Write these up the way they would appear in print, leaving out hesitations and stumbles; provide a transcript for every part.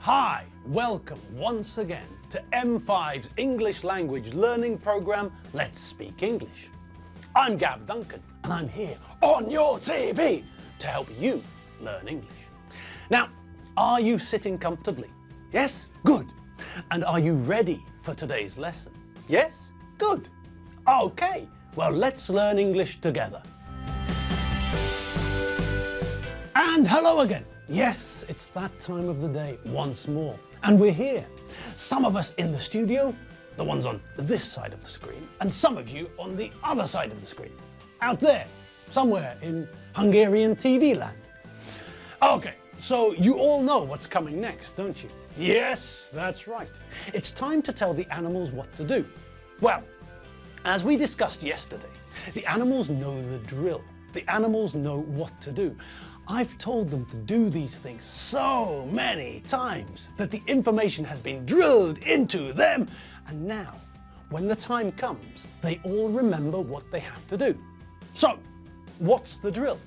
Hi, welcome once again to M5's English language learning program, Let's Speak English. I'm Gav Duncan and I'm here on your TV to help you learn English. Now, are you sitting comfortably? Yes? Good. And are you ready for today's lesson? Yes? Good. Okay, well, let's learn English together. And hello again. Yes, it's that time of the day once more. And we're here. Some of us in the studio, the ones on this side of the screen, and some of you on the other side of the screen. Out there, somewhere in Hungarian TV land. Okay, so you all know what's coming next, don't you? Yes, that's right. It's time to tell the animals what to do. Well, as we discussed yesterday, the animals know the drill. The animals know what to do. I've told them to do these things so many times that the information has been drilled into them. And now, when the time comes, they all remember what they have to do. So, what's the drill?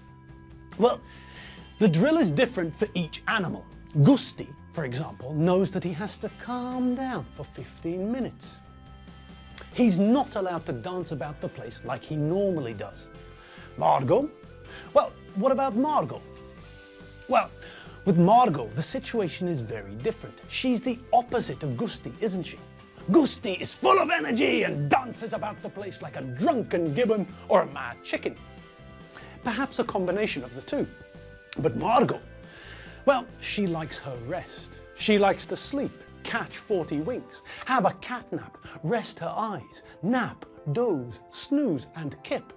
Well, the drill is different for each animal. Gusti, for example, knows that he has to calm down for 15 minutes. He's not allowed to dance about the place like he normally does. Margot? Well, what about Margot? Well, with Margot, the situation is very different. She's the opposite of Gusti, isn't she? Gusti is full of energy and dances about the place like a drunken gibbon or a mad chicken. Perhaps a combination of the two. But Margot, well, she likes her rest. She likes to sleep, catch 40 winks, have a cat nap, rest her eyes, nap, doze, snooze and kip.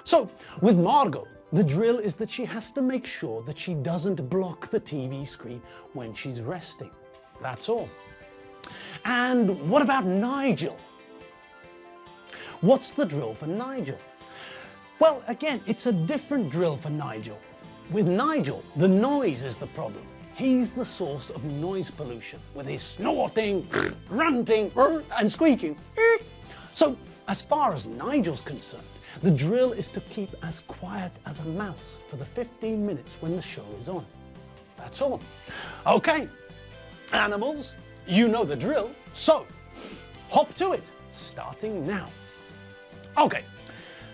So, with Margot, the drill is that she has to make sure that she doesn't block the TV screen when she's resting. That's all. And what about Nigel? What's the drill for Nigel? Well, again, it's a different drill for Nigel. With Nigel, the noise is the problem. He's the source of noise pollution with his snorting, grunting and squeaking. So, as far as Nigel's concerned, the drill is to keep as quiet as a mouse for the 15 minutes when the show is on. That's all. Okay, animals, you know the drill, so hop to it, starting now. Okay,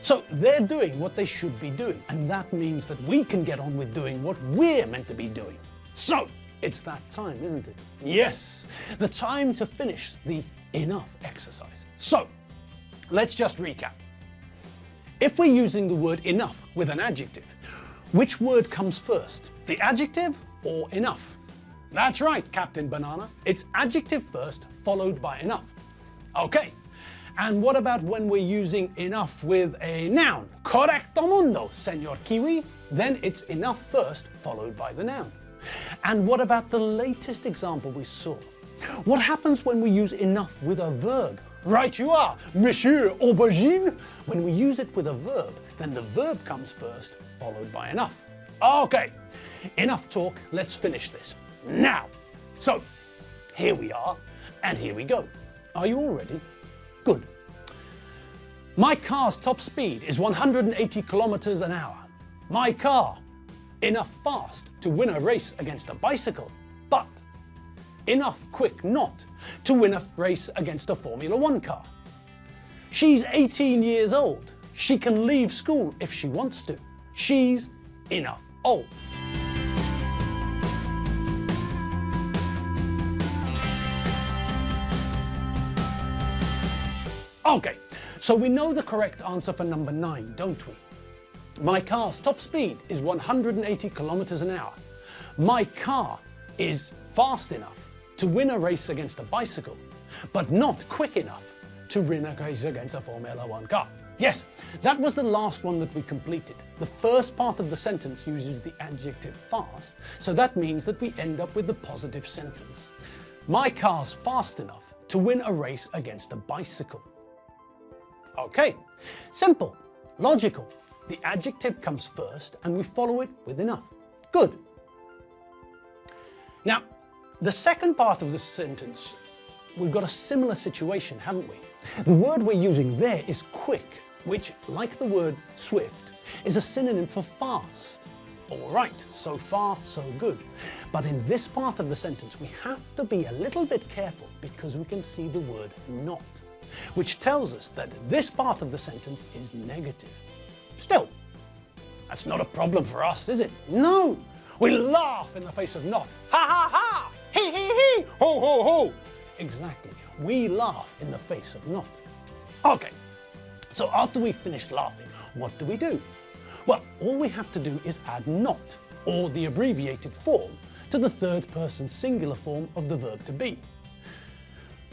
so they're doing what they should be doing, and that means that we can get on with doing what we're meant to be doing. So, it's that time, isn't it? Yes, the time to finish the enough exercise. So, let's just recap. If we're using the word enough with an adjective, which word comes first? The adjective or enough? That's right, Captain Banana. It's adjective first, followed by enough. Okay, and what about when we're using enough with a noun? Correcto mundo, Senor Kiwi. Then it's enough first, followed by the noun. And what about the latest example we saw? What happens when we use enough with a verb? Right you are, Monsieur Aubergine. When we use it with a verb, then the verb comes first, followed by enough. Okay, enough talk, let's finish this. Now, so, here we are, and here we go. Are you all ready? Good. My car's top speed is 180 kilometers an hour. My car, enough fast to win a race against a bicycle, but enough quick not to win a race against a Formula 1 car. She's 18 years old. She can leave school if she wants to. She's enough old. Okay, so we know the correct answer for number 9, don't we? My car's top speed is 180 kilometers an hour. My car is fast enough to win a race against a bicycle, but not quick enough to win a race against a Formula 1 car. Yes, that was the last one that we completed. The first part of the sentence uses the adjective fast, so that means that we end up with the positive sentence. My car's fast enough to win a race against a bicycle. Okay, simple, logical. The adjective comes first and we follow it with enough. Good. Now, the second part of the sentence, we've got a similar situation, haven't we? The word we're using there is quick, which, like the word swift, is a synonym for fast. All right, so far so good. But in this part of the sentence we have to be a little bit careful because we can see the word not, which tells us that this part of the sentence is negative. Still, that's not a problem for us, is it? No! We laugh in the face of not. Ha ha ha! Hee hee hee! Ho ho ho! Exactly. We laugh in the face of not. Okay, so after we've finished laughing, what do? Well, all we have to do is add not, or the abbreviated form, to the third person singular form of the verb to be.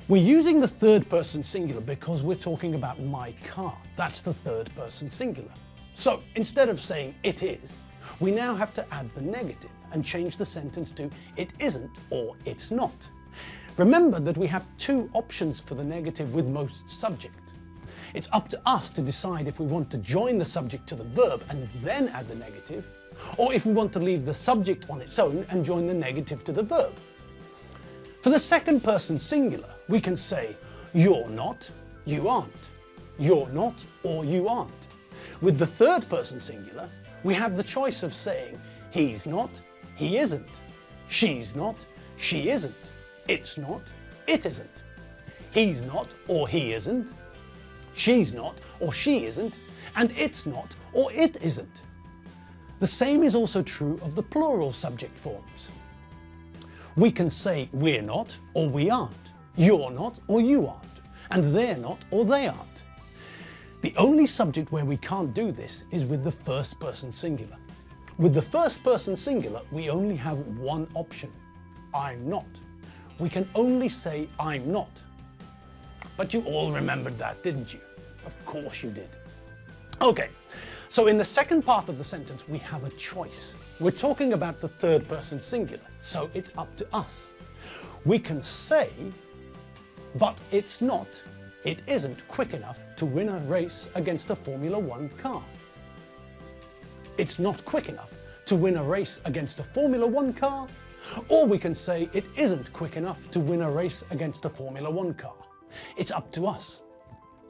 We're using the third person singular because we're talking about my car. That's the third person singular. So instead of saying it is, we now have to add the negative and change the sentence to it isn't or it's not. Remember that we have two options for the negative with most subject. It's up to us to decide if we want to join the subject to the verb and then add the negative, or if we want to leave the subject on its own and join the negative to the verb. For the second person singular, we can say you're not, you aren't. You're not or you aren't. With the third person singular, we have the choice of saying he's not, he isn't. She's not, she isn't. It's not, it isn't. He's not or he isn't. She's not or she isn't. And it's not or it isn't. The same is also true of the plural subject forms. We can say we're not or we aren't. You're not or you aren't. And they're not or they aren't. The only subject where we can't do this is with the first person singular. With the first person singular, we only have one option. I'm not. We can only say I'm not. But you all remembered that, didn't you? Of course you did. Okay, so in the second part of the sentence, we have a choice. We're talking about the third person singular, so it's up to us. We can say, but it's not, it isn't quick enough to win a race against a Formula 1 car. It's not quick enough to win a race against a Formula 1 car, or we can say it isn't quick enough to win a race against a Formula 1 car. It's up to us.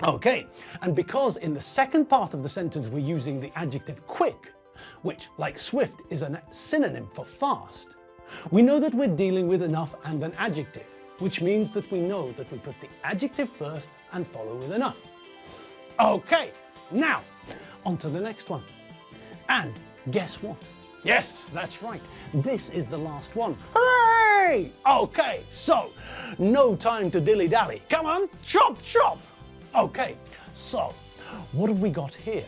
Okay, and because in the second part of the sentence we're using the adjective quick, which, like swift, is a synonym for fast, we know that we're dealing with enough and an adjective, which means that we know that we put the adjective first and follow with enough. Okay, now, on to the next one. And guess what? Yes, that's right. This is the last one. Hooray! Okay, so no time to dilly-dally. Come on, chop, chop. Okay, so what have we got here?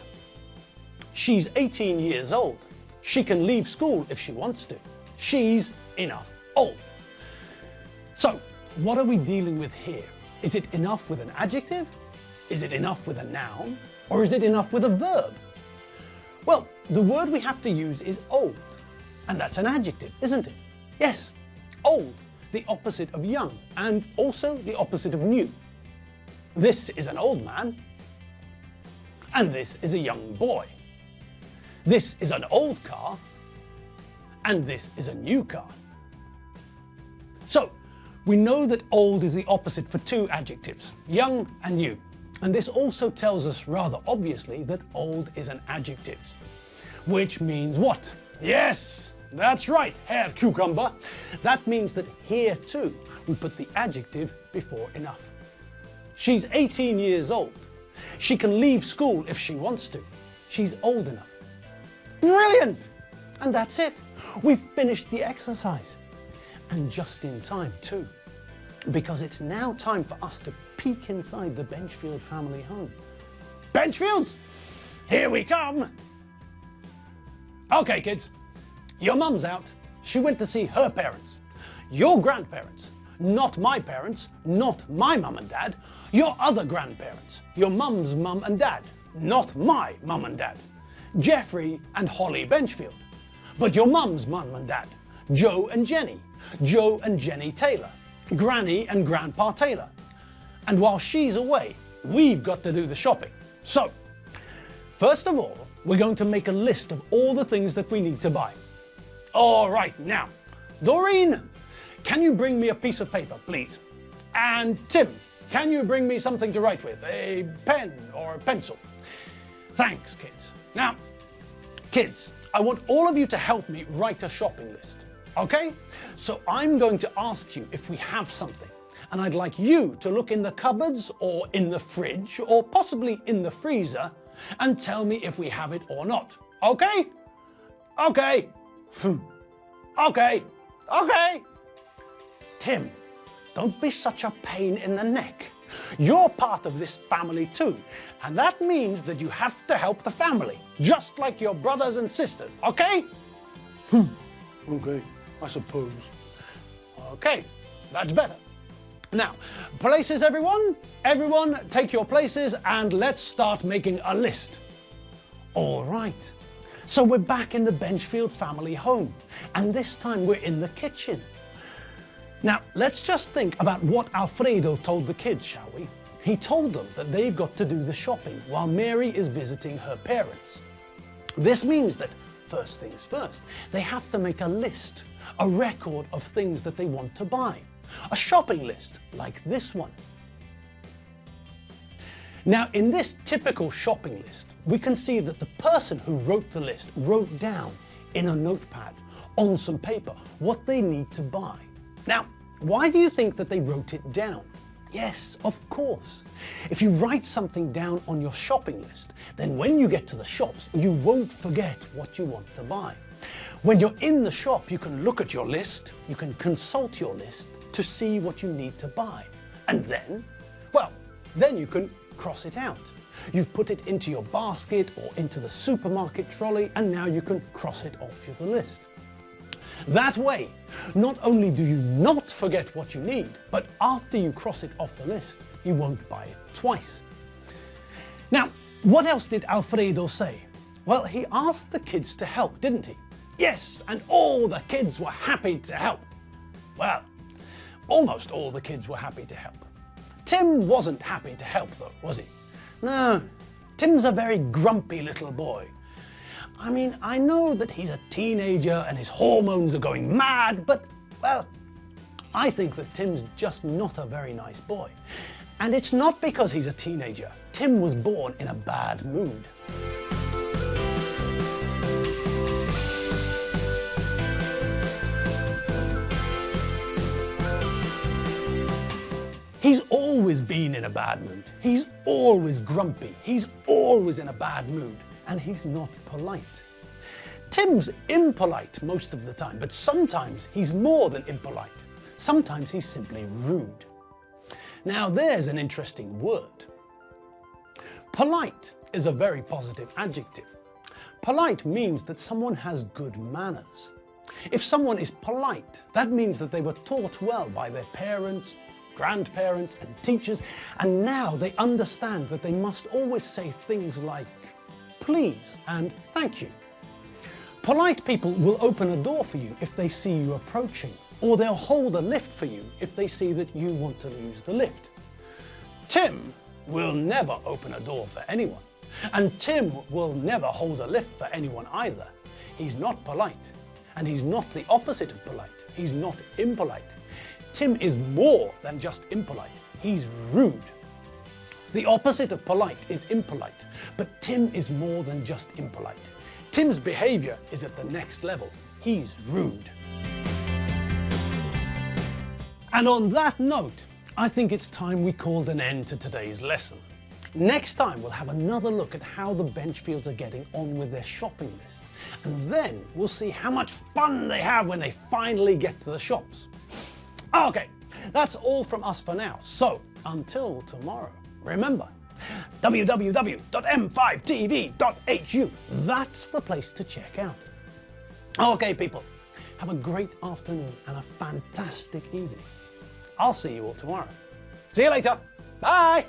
She's 18 years old. She can leave school if she wants to. She's enough old. So what are we dealing with here? Is it enough with an adjective? Is it enough with a noun? Or is it enough with a verb? Well, the word we have to use is old, and that's an adjective, isn't it? Yes, old, the opposite of young, and also the opposite of new. This is an old man, and this is a young boy. This is an old car, and this is a new car. So, we know that old is the opposite for two adjectives, young and new. And this also tells us rather obviously that old is an adjective. Which means what? Yes, that's right, Herr Cucumber. That means that here too, we put the adjective before enough. She's 18 years old. She can leave school if she wants to. She's old enough. Brilliant! And that's it. We've finished the exercise. And just in time too. Because it's now time for us to peek inside the Benchfield family home. Benchfields, here we come. Okay, kids, your mum's out. She went to see her parents. Your grandparents, not my parents, not my mum and dad. Your other grandparents, your mum's mum and dad, not my mum and dad. Jeffrey and Holly Benchfield. But your mum's mum and dad, Joe and Jenny Taylor. Granny and Grandpa Taylor. And while she's away, we've got to do the shopping. So, first of all, we're going to make a list of all the things that we need to buy. All right, now, Doreen, can you bring me a piece of paper, please? And Tim, can you bring me something to write with, a pen or a pencil? Thanks, kids. Now, kids, I want all of you to help me write a shopping list, okay? So I'm going to ask you if we have something, and I'd like you to look in the cupboards or in the fridge or possibly in the freezer and tell me if we have it or not, okay? Okay. Okay. Okay. Tim, don't be such a pain in the neck. You're part of this family too, and that means that you have to help the family, just like your brothers and sisters, okay? Okay, I suppose. Okay, that's better. Now, places everyone? Everyone take your places and let's start making a list. All right, so we're back in the Benchfield family home, and this time we're in the kitchen. Now, let's just think about what Alfredo told the kids, shall we? He told them that they've got to do the shopping while Mary is visiting her parents. This means that, first things first, they have to make a list, a record of things that they want to buy. A shopping list like this one. Now, in this typical shopping list, we can see that the person who wrote the list wrote down in a notepad, on some paper, what they need to buy. Now, why do you think that they wrote it down? Yes, of course. If you write something down on your shopping list, then when you get to the shops, you won't forget what you want to buy. When you're in the shop, you can look at your list, you can consult your list to see what you need to buy. And then, well, then you can cross it out. You've put it into your basket or into the supermarket trolley, and now you can cross it off the list. That way, not only do you not forget what you need, but after you cross it off the list, you won't buy it twice. Now, what else did Alfredo say? Well, he asked the kids to help, didn't he? Yes, and all the kids were happy to help. Well, almost all the kids were happy to help. Tim wasn't happy to help though, was he? No, Tim's a very grumpy little boy. I mean, I know that he's a teenager and his hormones are going mad, but, well, I think that Tim's just not a very nice boy. And it's not because he's a teenager. Tim was born in a bad mood. He's always been in a bad mood. He's always grumpy. He's always in a bad mood. And he's not polite. Tim's impolite most of the time, but sometimes he's more than impolite. Sometimes he's simply rude. Now there's an interesting word. Polite is a very positive adjective. Polite means that someone has good manners. If someone is polite, that means that they were taught well by their parents, grandparents and teachers, and now they understand that they must always say things like please and thank you. Polite people will open a door for you if they see you approaching, or they'll hold a lift for you if they see that you want to use the lift. Tim will never open a door for anyone, and Tim will never hold a lift for anyone either. He's not polite, and he's not the opposite of polite. He's not impolite. Tim is more than just impolite. He's rude. The opposite of polite is impolite, but Tim is more than just impolite. Tim's behavior is at the next level. He's rude. And on that note, I think it's time we called an end to today's lesson. Next time we'll have another look at how the Benchfields are getting on with their shopping list. And then we'll see how much fun they have when they finally get to the shops. Okay, that's all from us for now. So, until tomorrow. Remember, www.m5tv.hu. That's the place to check out. Okay, people, have a great afternoon and a fantastic evening. I'll see you all tomorrow. See you later. Bye.